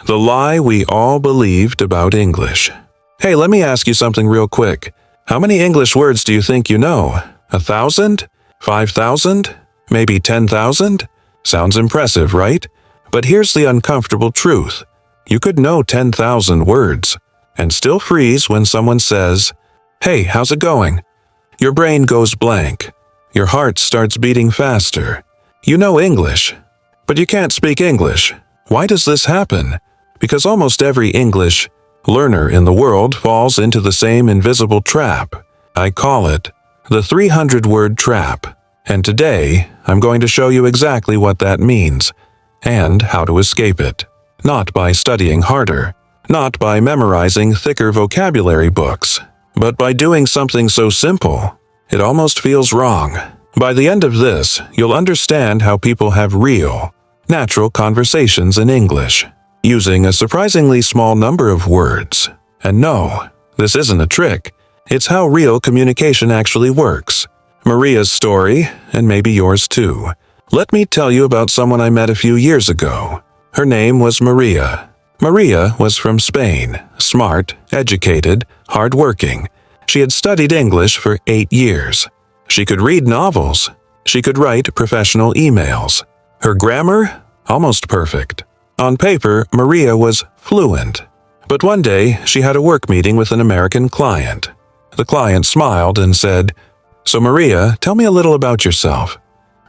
The lie we all believed about English. Hey, let me ask you something real quick. How many English words do you think you know? 1,000? 5,000? Maybe 10,000? Sounds impressive, right? But here's the uncomfortable truth. You could know 10,000 words and still freeze when someone says, "Hey, how's it going?" Your brain goes blank. Your heart starts beating faster. You know English, but you can't speak English. Why does this happen? Because almost every English learner in the world falls into the same invisible trap. I call it the 300-word trap. And today, I'm going to show you exactly what that means and how to escape it. Not by studying harder, not by memorizing thicker vocabulary books, but by doing something so simple, it almost feels wrong. By the end of this, you'll understand how people have real, natural conversations in English, using a surprisingly small number of words. And no, this isn't a trick. It's how real communication actually works. Maria's story, and maybe yours too. Let me tell you about someone I met a few years ago. Her name was Maria. Maria was from Spain, smart, educated, hardworking. She had studied English for 8 years. She could read novels. She could write professional emails. Her grammar? Almost perfect. On paper, Maria was fluent. But one day, she had a work meeting with an American client. The client smiled and said, "So Maria, tell me a little about yourself."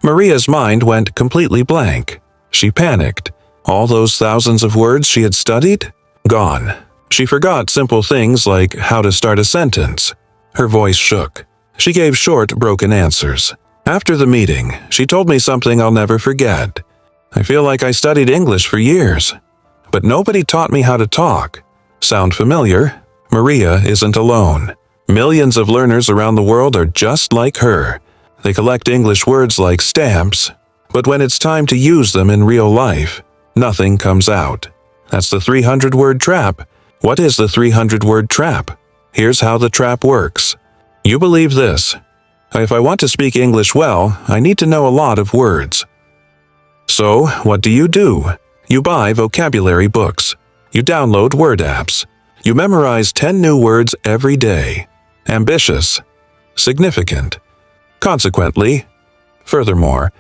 Maria's mind went completely blank. She panicked. All those thousands of words she had studied? Gone. She forgot simple things like how to start a sentence. Her voice shook. She gave short, broken answers. After the meeting, she told me something I'll never forget. "I feel like I studied English for years, but nobody taught me how to talk." Sound familiar? Maria isn't alone. Millions of learners around the world are just like her. They collect English words like stamps, but when it's time to use them in real life, nothing comes out. That's the 300-word trap. What is the 300-word trap? Here's how the trap works. You believe this: if I want to speak English well, I need to know a lot of words. So, what do? You buy vocabulary books. You download word apps. You memorize 10 new words every day. Ambitious. Significant. Consequently, furthermore,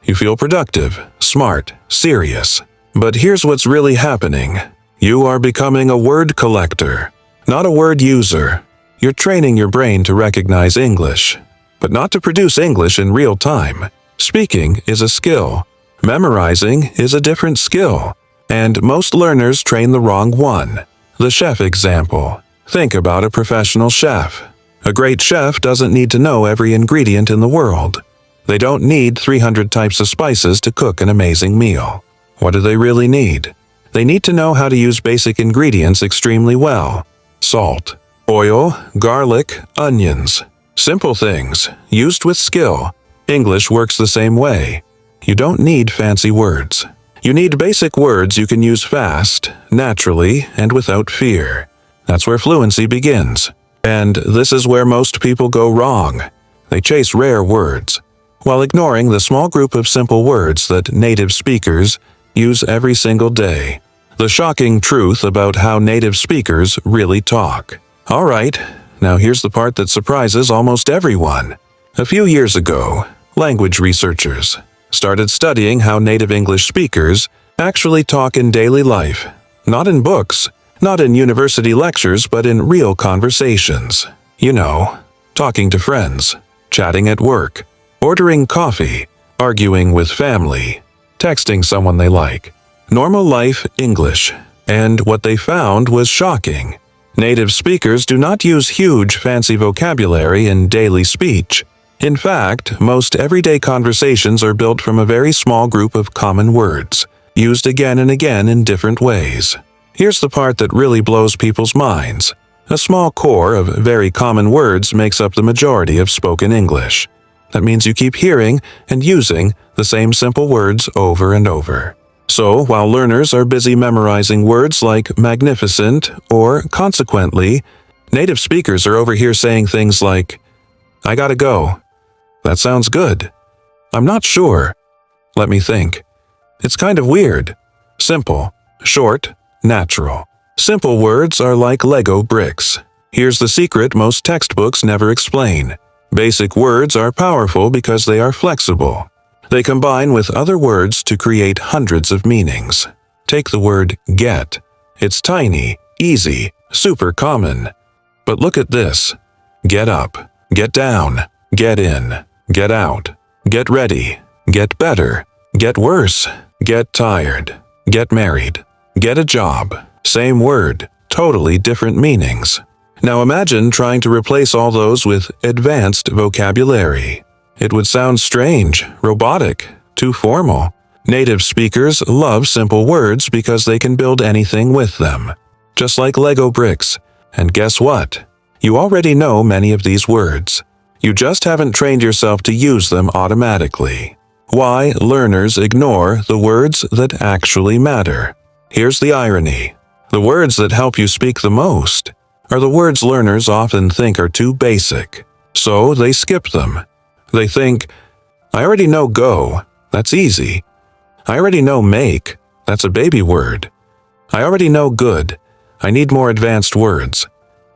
you feel productive, smart, serious. But here's what's really happening. You are becoming a word collector, not a word user. You're training your brain to recognize English, but not to produce English in real time. Speaking is a skill. Memorizing is a different skill. And most learners train the wrong one. The chef example. Think about a professional chef. A great chef doesn't need to know every ingredient in the world. They don't need 300 types of spices to cook an amazing meal. What do they really need? They need to know how to use basic ingredients extremely well. Salt, oil, garlic, onions. Simple things, used with skill. English works the same way. You don't need fancy words. You need basic words you can use fast, naturally, and without fear. That's where fluency begins. And this is where most people go wrong. They chase rare words, while ignoring the small group of simple words that native speakers use every single day. The shocking truth about how native speakers really talk. All right, now here's the part that surprises almost everyone. A few years ago, language researchers started studying how native English speakers actually talk in daily life. Not in books, not in university lectures, but in real conversations. You know, talking to friends, chatting at work, ordering coffee, arguing with family, texting someone they like. Normal life English. And what they found was shocking. Native speakers do not use huge fancy vocabulary in daily speech. In fact, most everyday conversations are built from a very small group of common words, used again and again in different ways. Here's the part that really blows people's minds. A small core of very common words makes up the majority of spoken English. That means you keep hearing and using the same simple words over and over. So, while learners are busy memorizing words like magnificent or consequently, native speakers are over here saying things like, "I gotta go." That sounds good. "I'm not sure. Let me think." It's kind of weird. Simple, short, natural. Simple words are like Lego bricks. Here's the secret most textbooks never explain. Basic words are powerful because they are flexible. They combine with other words to create hundreds of meanings. Take the word get. It's tiny, easy, super common. But look at this. Get up, get down, get in, get out, get ready, get better, get worse, get tired, get married, get a job. Same word, totally different meanings. Now imagine trying to replace all those with advanced vocabulary. It would sound strange, robotic, too formal. Native speakers love simple words because they can build anything with them. Just like Lego bricks. And guess what? You already know many of these words. You just haven't trained yourself to use them automatically. Why learners ignore the words that actually matter. Here's the irony. The words that help you speak the most are the words learners often think are too basic. So they skip them. They think, I already know go, that's easy. I already know make, that's a baby word. I already know good, I need more advanced words.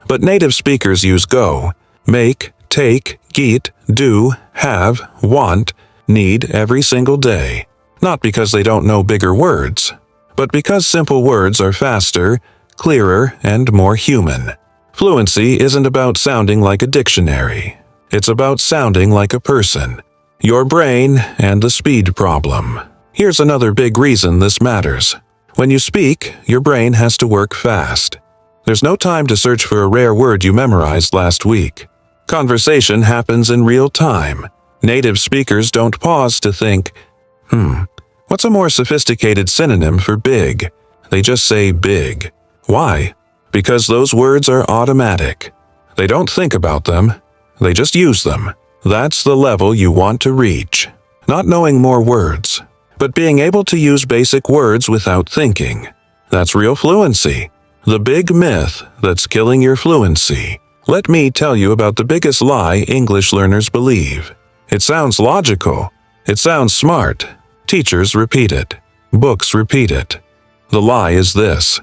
But native speakers use go, make, take, get, do, have, want, need every single day. Not because they don't know bigger words, but because simple words are faster, clearer, and more human. Fluency isn't about sounding like a dictionary. It's about sounding like a person. Your brain and the speed problem. Here's another big reason this matters. When you speak, your brain has to work fast. There's no time to search for a rare word you memorized last week. Conversation happens in real time. Native speakers don't pause to think, what's a more sophisticated synonym for big? They just say big. Why? Because those words are automatic. They don't think about them. They just use them. That's the level you want to reach. Not knowing more words, but being able to use basic words without thinking. That's real fluency. The big myth that's killing your fluency. Let me tell you about the biggest lie English learners believe. It sounds logical. It sounds smart. Teachers repeat it. Books repeat it. The lie is this.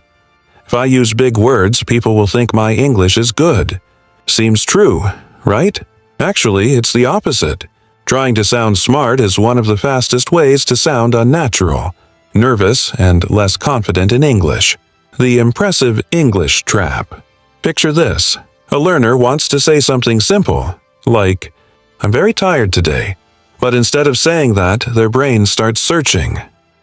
If I use big words, people will think my English is good. Seems true, right? Actually, it's the opposite. Trying to sound smart is one of the fastest ways to sound unnatural, nervous, and less confident in English. The impressive English trap. Picture this. A learner wants to say something simple, like, I'm very tired today. But instead of saying that, their brain starts searching.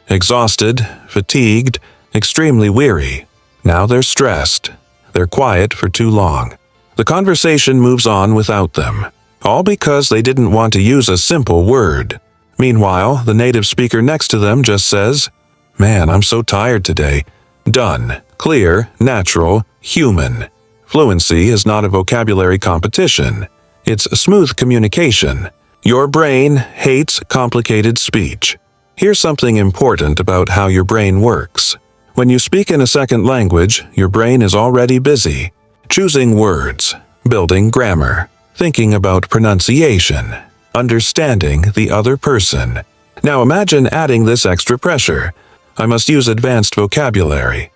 Exhausted, fatigued, extremely weary. Now they're stressed. They're quiet for too long. The conversation moves on without them, all because they didn't want to use a simple word. Meanwhile, the native speaker next to them just says, Man, I'm so tired today. Done. Clear, natural, human. Fluency is not a vocabulary competition. It's smooth communication. Your brain hates complicated speech. Here's something important about how your brain works. When you speak in a second language, your brain is already busy, choosing words, building grammar, thinking about pronunciation, understanding the other person. Now imagine adding this extra pressure. I must use advanced vocabulary.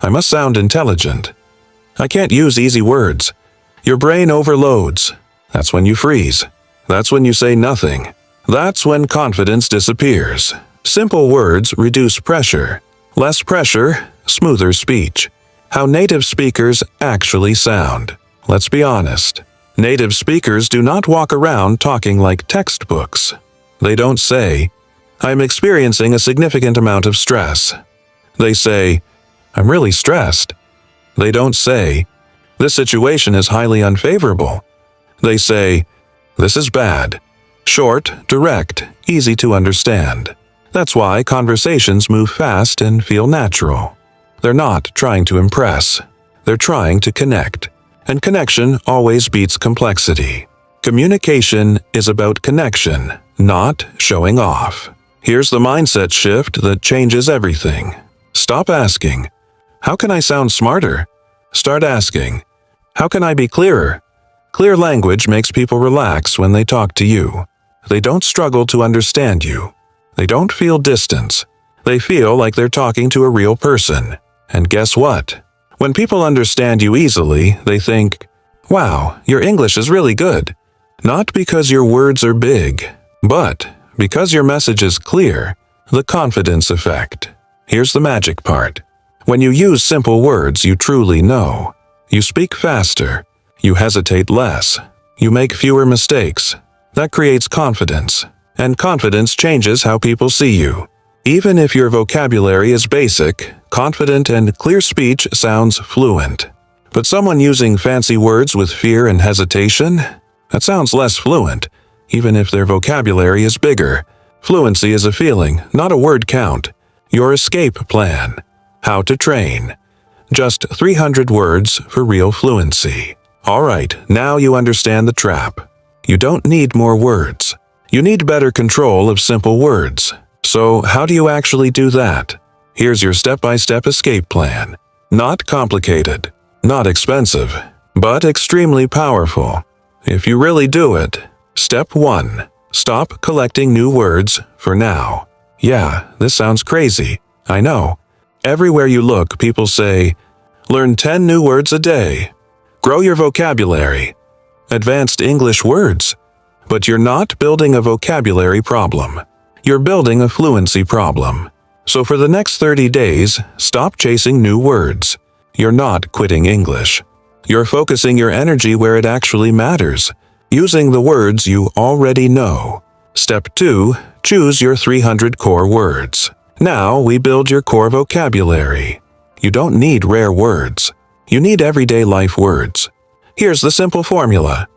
I must sound intelligent. I can't use easy words. Your brain overloads. That's when you freeze. That's when you say nothing. That's when confidence disappears. Simple words reduce pressure. Less pressure, smoother speech. How native speakers actually sound. Let's be honest. Native speakers do not walk around talking like textbooks. They don't say, I'm experiencing a significant amount of stress. They say, I'm really stressed. They don't say, this situation is highly unfavorable. They say, this is bad. Short, direct, easy to understand. That's why conversations move fast and feel natural. They're not trying to impress. They're trying to connect. And connection always beats complexity. Communication is about connection, not showing off. Here's the mindset shift that changes everything. Stop asking, how can I sound smarter? Start asking, how can I be clearer? Clear language makes people relax when they talk to you. They don't struggle to understand you. They don't feel distance. They feel like they're talking to a real person. And guess what? When people understand you easily, they think, "Wow, your English is really good." Not because your words are big, but because your message is clear. The confidence effect. Here's the magic part. When you use simple words you truly know, you speak faster, you hesitate less, you make fewer mistakes. That creates confidence, and confidence changes how people see you. Even if your vocabulary is basic, confident and clear speech sounds fluent. But someone using fancy words with fear and hesitation? That sounds less fluent, even if their vocabulary is bigger. Fluency is a feeling, not a word count. Your escape plan. How to train. Just 300 words for real fluency. All right, now you understand the trap. You don't need more words. You need better control of simple words. So how do you actually do that? Here's your step-by-step escape plan. Not complicated, not expensive, but extremely powerful. If you really do it, Step 1. Stop collecting new words for now. Yeah, this sounds crazy. I know. Everywhere you look, people say, learn 10 new words a day. Grow your vocabulary. Advanced English words. But you're not building a vocabulary problem. You're building a fluency problem. So for the next 30 days, stop chasing new words. You're not quitting English. You're focusing your energy where it actually matters, using the words you already know. Step 2. Choose your 300 core words. Now we build your core vocabulary. You don't need rare words. You need everyday life words. Here's the simple formula.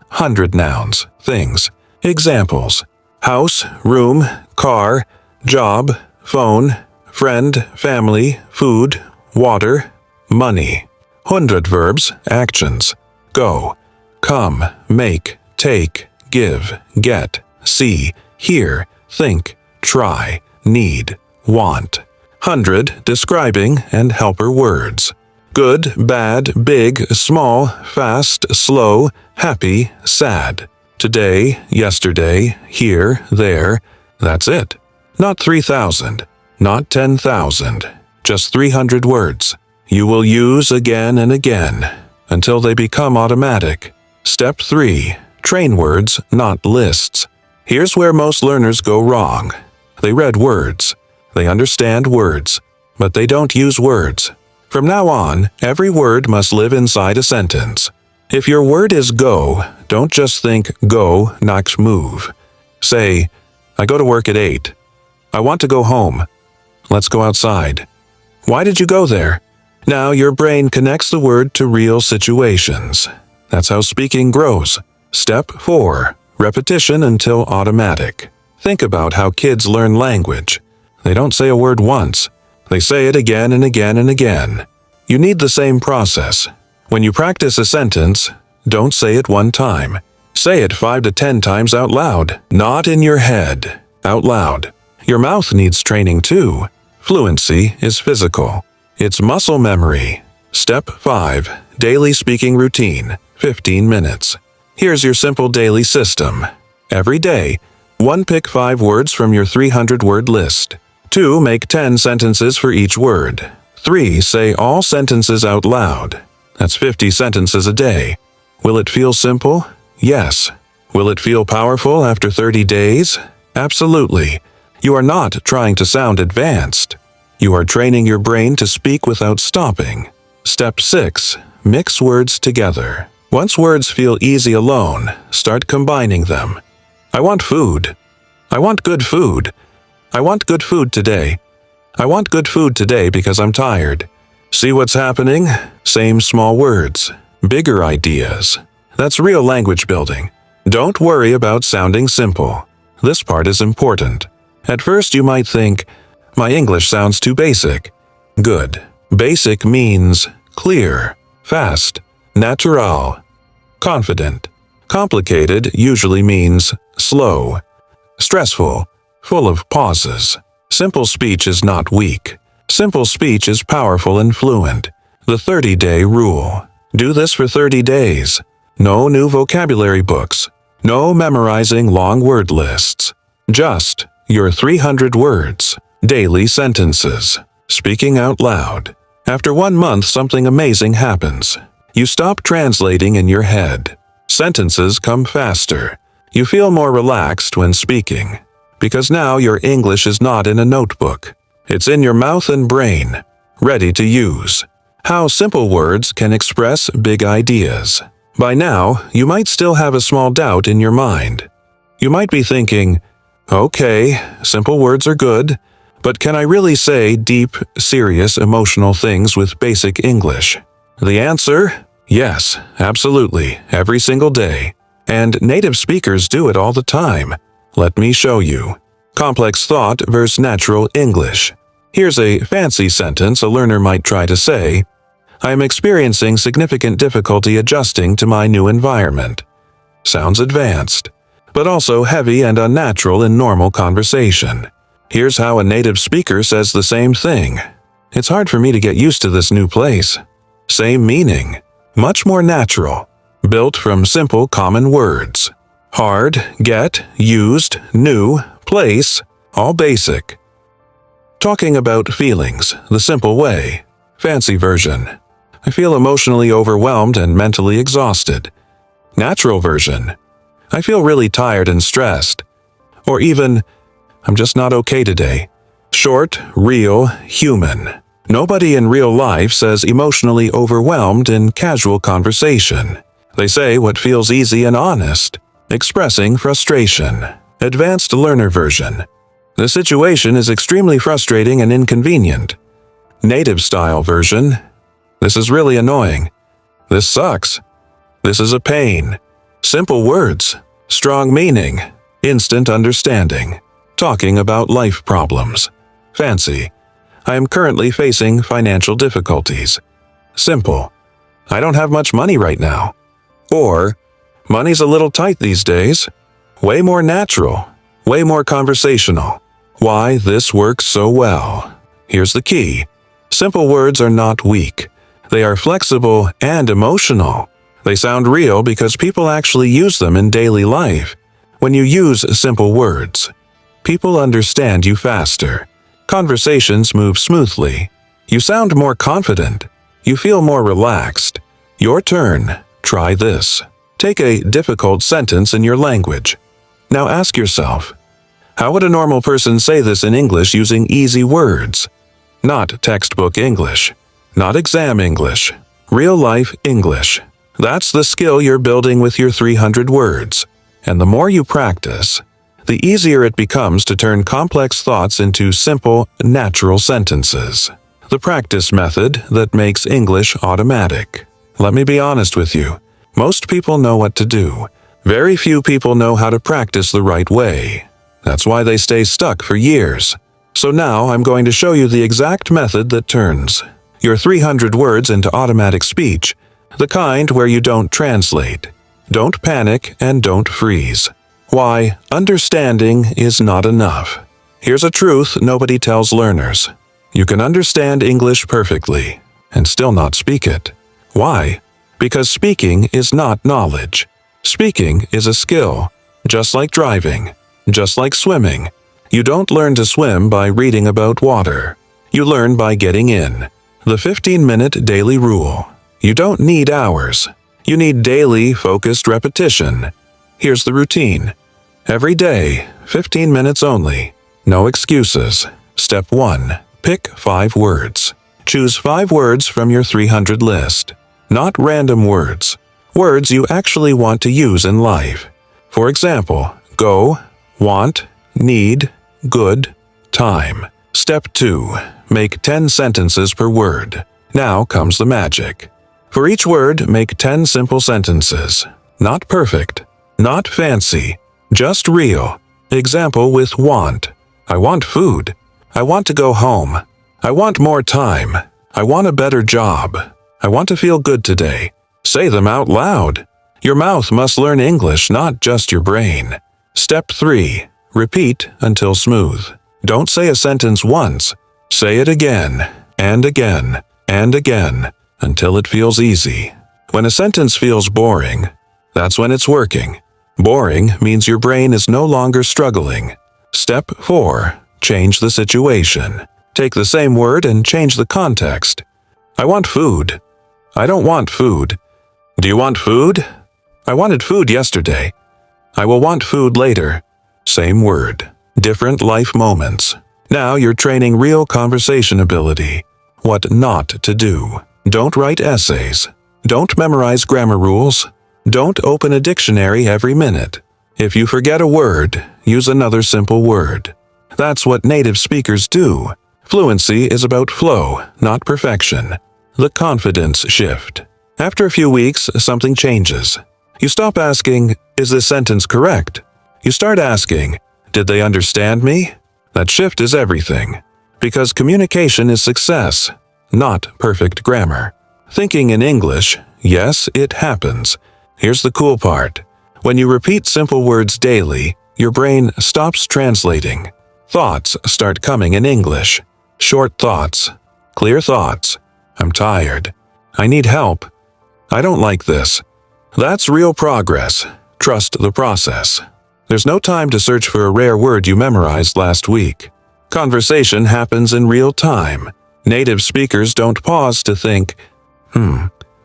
100 nouns, things, examples. House, room, car, job, phone, friend, family, food, water, money. 100 verbs, actions. Go, come, make, take, give, get, see, hear, think, try, need, want. 100 describing and helper words. Good, bad, big, small, fast, slow, happy, sad. Today, yesterday, here, there. That's it. Not 3,000, not 10,000, just 300 words. You will use again and again until they become automatic. Step 3. Train words, not lists. Here's where most learners go wrong. They read words. They understand words, but they don't use words. From now on, every word must live inside a sentence. If your word is go, don't just think go, not move. Say, I go to work at 8. I want to go home. Let's go outside. Why did you go there? Now your brain connects the word to real situations. That's how speaking grows. Step 4. Repetition until automatic. Think about how kids learn language. They don't say a word once. They say it again and again and again. You need the same process. When you practice a sentence, don't say it one time. Say it 5 to 10 times out loud, not in your head, out loud. Your mouth needs training too. Fluency is physical. It's muscle memory. Step 5. Daily speaking routine, 15 minutes. Here's your simple daily system. Every day, 1. Pick 5 words from your 300-word list. 2. Make 10 sentences for each word. 3. Say all sentences out loud. That's 50 sentences a day. Will it feel simple? Yes. Will it feel powerful after 30 days? Absolutely. You are not trying to sound advanced. You are training your brain to speak without stopping. Step 6. Mix words together. Once words feel easy alone, start combining them. I want food. I want good food. I want good food today. I want good food today because I'm tired. See what's happening? Same small words, bigger ideas. That's real language building. Don't worry about sounding simple. This part is important. At first you might think, my English sounds too basic. Good. Basic means clear, fast, natural, confident. Complicated usually means slow, stressful, full of pauses. Simple speech is not weak. Simple speech is powerful and fluent. The 30-day rule. Do this for 30 days. No new vocabulary books. No memorizing long word lists. Just your 300 words. Daily sentences. Speaking out loud. After 1 month, something amazing happens. You stop translating in your head. Sentences come faster. You feel more relaxed when speaking, because now your English is not in a notebook. It's in your mouth and brain, ready to use. How simple words can express big ideas. By now, you might still have a small doubt in your mind. You might be thinking, okay, simple words are good, but can I really say deep, serious, emotional things with basic English? The answer? Yes, absolutely, every single day. And native speakers do it all the time. Let me show you. Complex thought versus natural English. Here's a fancy sentence a learner might try to say. I am experiencing significant difficulty adjusting to my new environment. Sounds advanced, but also heavy and unnatural in normal conversation. Here's how a native speaker says the same thing. It's hard for me to get used to this new place. Same meaning, much more natural, built from simple common words. Hard, get, used, new, place, all basic. Talking about feelings, the simple way. Fancy version. I feel emotionally overwhelmed and mentally exhausted. Natural version. I feel really tired and stressed. Or even, I'm just not okay today. Short, real, human. Nobody in real life says emotionally overwhelmed in casual conversation. They say what feels easy and honest, expressing frustration. Advanced learner version. The situation is extremely frustrating and inconvenient. Native style version. This is really annoying. This sucks. This is a pain. Simple words, strong meaning, instant understanding. Talking about life problems. Fancy. I am currently facing financial difficulties. Simple. I don't have much money right now. Or, money's a little tight these days. Way more natural. Way more conversational. Why this works so well. Here's the key. Simple words are not weak. They are flexible and emotional. They sound real because people actually use them in daily life. When you use simple words, people understand you faster. Conversations move smoothly. You sound more confident. You feel more relaxed. Your turn. Try this. Take a difficult sentence in your language. Now ask yourself, how would a normal person say this in English using easy words? Not textbook English. Not exam English. Real-life English. That's the skill you're building with your 300 words. And the more you practice, the easier it becomes to turn complex thoughts into simple, natural sentences. The practice method that makes English automatic. Let me be honest with you. Most people know what to do. Very few people know how to practice the right way. That's why they stay stuck for years. So now I'm going to show you the exact method that turns your 300 words into automatic speech, the kind where you don't translate, don't panic, and don't freeze. Why understanding is not enough. Here's a truth nobody tells learners. You can understand English perfectly and still not speak it. Why? Because speaking is not knowledge. Speaking is a skill, just like driving, just like swimming. You don't learn to swim by reading about water. You learn by getting in. The 15-minute daily rule. You don't need hours. You need daily, focused repetition. Here's the routine. Every day, 15 minutes only. No excuses. Step 1. Pick 5 words. Choose 5 words from your 300 list. Not random words. Words you actually want to use in life. For example, go, want, need, good, time. Step 2. Make 10 sentences per word. Now comes the magic. For each word, make 10 simple sentences. Not perfect, not fancy, just real. Example with want. I want food. I want to go home. I want more time. I want a better job. I want to feel good today. Say them out loud. Your mouth must learn English, not just your brain. Step 3. Repeat until smooth. Don't say a sentence once. Say it again, and again, and again, until it feels easy. When a sentence feels boring, that's when it's working. Boring means your brain is no longer struggling. Step 4. Change the situation. Take the same word and change the context. I want food. I don't want food. Do you want food? I wanted food yesterday. I will want food later. Same word, different life moments. Now you're training real conversation ability. What not to do. Don't write essays. Don't memorize grammar rules. Don't open a dictionary every minute. If you forget a word, use another simple word. That's what native speakers do. Fluency is about flow, not perfection. The confidence shift. After a few weeks, something changes. You stop asking, is this sentence correct? You start asking, did they understand me? That shift is everything. Because communication is success, not perfect grammar. Thinking in English, yes, it happens. Here's the cool part. When you repeat simple words daily, your brain stops translating. Thoughts start coming in English. Short thoughts, clear thoughts. I'm tired. I need help. I don't like this. That's real progress. Trust the process. There's no time to search for a rare word you memorized last week. Conversation happens in real time. Native speakers don't pause to think,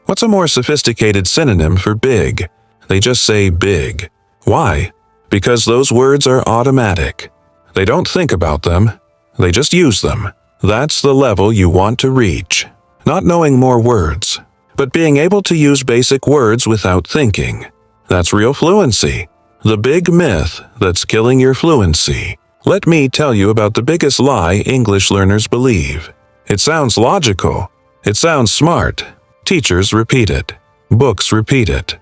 what's a more sophisticated synonym for big? They just say big. Why? Because those words are automatic. They don't think about them. They just use them. That's the level you want to reach. Not knowing more words, but being able to use basic words without thinking. That's real fluency. The big myth that's killing your fluency. Let me tell you about the biggest lie English learners believe. It sounds logical. It sounds smart. Teachers repeat it. Books repeat it.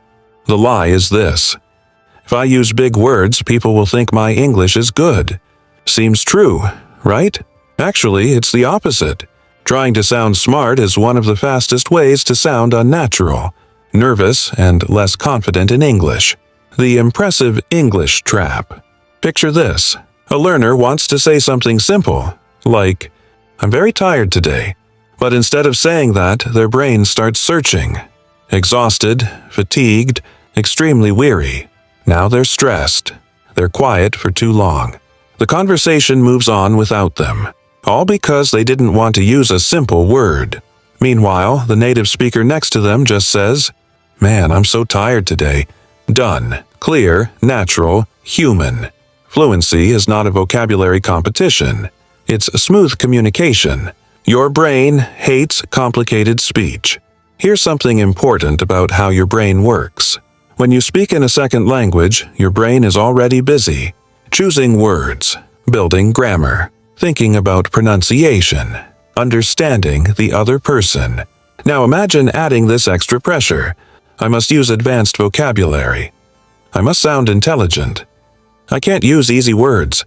The lie is this. If I use big words, people will think my English is good. Seems true, right? Actually, it's the opposite. Trying to sound smart is one of the fastest ways to sound unnatural, nervous, and less confident in English. The impressive English trap. Picture this. A learner wants to say something simple, like, I'm very tired today. But instead of saying that, their brain starts searching. Exhausted, fatigued, extremely weary. Now they're stressed. They're quiet for too long. The conversation moves on without them. All because they didn't want to use a simple word. Meanwhile, the native speaker next to them just says, Man, I'm so tired today. Done. Clear, natural, human. Fluency is not a vocabulary competition. It's smooth communication. Your brain hates complicated speech. Here's something important about how your brain works. When you speak in a second language, your brain is already busy. Choosing words, building grammar, thinking about pronunciation, understanding the other person. Now imagine adding this extra pressure. I must use advanced vocabulary. I must sound intelligent. I can't use easy words.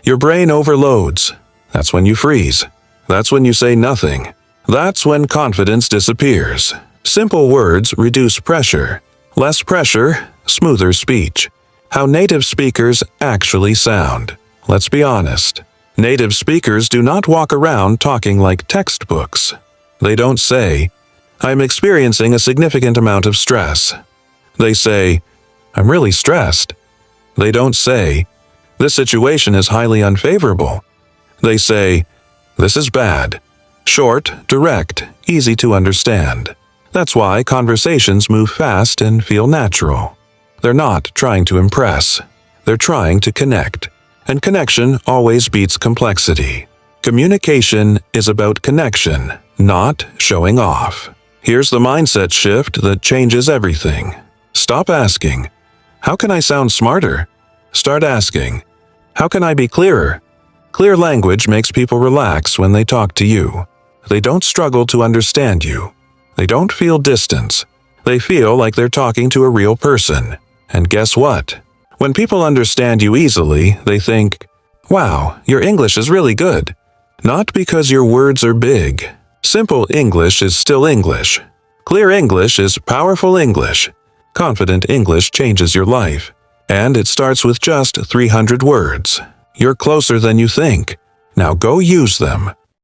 Your brain overloads. That's when you freeze. That's when you say nothing. That's when confidence disappears. Simple words reduce pressure. Less pressure, smoother speech. How native speakers actually sound. Let's be honest. Native speakers do not walk around talking like textbooks. They don't say, I'm experiencing a significant amount of stress. They say, I'm really stressed. They don't say, this situation is highly unfavorable. They say, this is bad. Short, direct, easy to understand. That's why conversations move fast and feel natural. They're not trying to impress. They're trying to connect. And connection always beats complexity. Communication is about connection, not showing off. Here's the mindset shift that changes everything. Stop asking, how can I sound smarter? Start asking, how can I be clearer? Clear language makes people relax when they talk to you. They don't struggle to understand you. They don't feel distance. They feel like they're talking to a real person. And guess what? When people understand you easily, they think, wow, your English is really good. Not because your words are big. Simple English is still English. Clear English is powerful English. Confident English changes your life. And it starts with just 300 words. You're closer than you think. Now go use them.